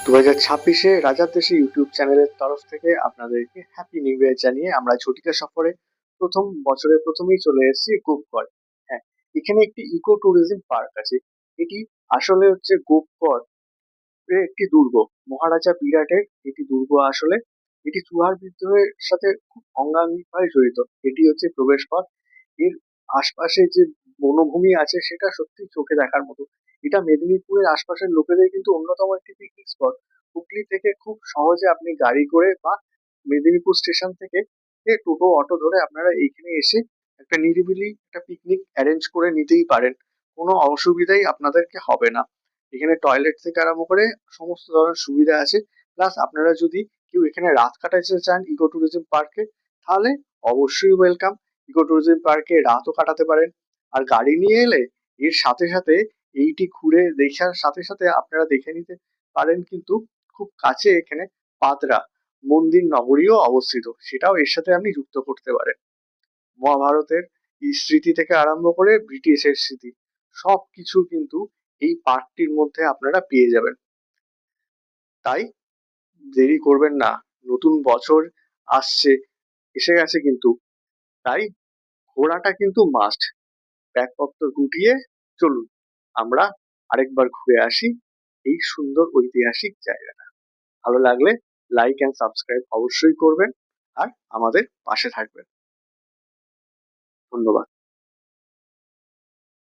2026-এ রাজার দেশে ইউটিউব চ্যানেলের তরফ থেকে আপনাদেরকে হ্যাপি নিউ ইয়ার জানিয়ে আমরা ঝটিকা সফরে বছরের প্রথমেই চলে এসেছি গোপগড়। হ্যাঁ, এখানে একটি ইকো ট্যুরিজম পার্ক আছে। এটি আসলে হচ্ছে গোপগড় এর একটি দুর্গ। মহারাজা বিরাটের এটি দুর্গ আসলে। এটি চুয়ার বিদ্রোহের সাথে খুব অঙ্গাঙ্গিভাবে জড়িত। এটি হচ্ছে প্রবেশপথ। এর আশপাশে যে বনভূমি আছে সেটা সত্যি চোখে দেখার মতো। এটা মেদিনীপুরের আশপাশের লোকেদের কিন্তু অন্যতম একটি পিকনিক স্পট। হুগলি থেকে খুব সহজে আপনি গাড়ি করে বা মেদিনীপুর স্টেশন থেকে টোটো অটো ধরে আপনারা এইখানে এসে একটা নিরিবিলি একটা পিকনিক অ্যারেঞ্জ করে নিতেই পারেন। কোনো অসুবিধাই আপনাদেরকে হবে না। এখানে টয়লেট থেকে আরম্ভ করে সমস্ত ধরনের সুবিধা আছে। প্লাস আপনারা যদি কেউ এখানে রাত কাটাতে চান ইকো ট্যুরিজম পার্কে, তাহলে অবশ্যই ওয়েলকাম। ইকো ট্যুরিজম পার্কে রাতও কাটাতে পারেন। আর গাড়ি নিয়ে এলে এর সাথে সাথে এইটি ঘুরে দেখার সাথে সাথে আপনারা দেখে নিতে পারেন কিন্তু খুব কাছে এখানে পাতরা মন্দির নগরীও অবস্থিত, সেটাও এর সাথে আপনি যুক্ত করতে পারেন। মহাভারতের এই স্মৃতি থেকে আরম্ভ করে ব্রিটিশের স্মৃতি সবকিছু কিন্তু এই পার্কটির মধ্যে আপনারা পেয়ে যাবেন। তাই দেরি করবেন না, নতুন বছর আসছে, এসে গেছে কিন্তু। তাই ঘোরাটা কিন্তু মাস্ট। ব্যাগপত্র গুটিয়ে চলুন, আমরা আরেকবার ঘুরে আসি এই সুন্দর ঐতিহাসিক জায়গাটা। ভালো লাগলে লাইক অ্যান্ড সাবস্ক্রাইব অবশ্যই করবেন আর আমাদের পাশে থাকবেন। ধন্যবাদ।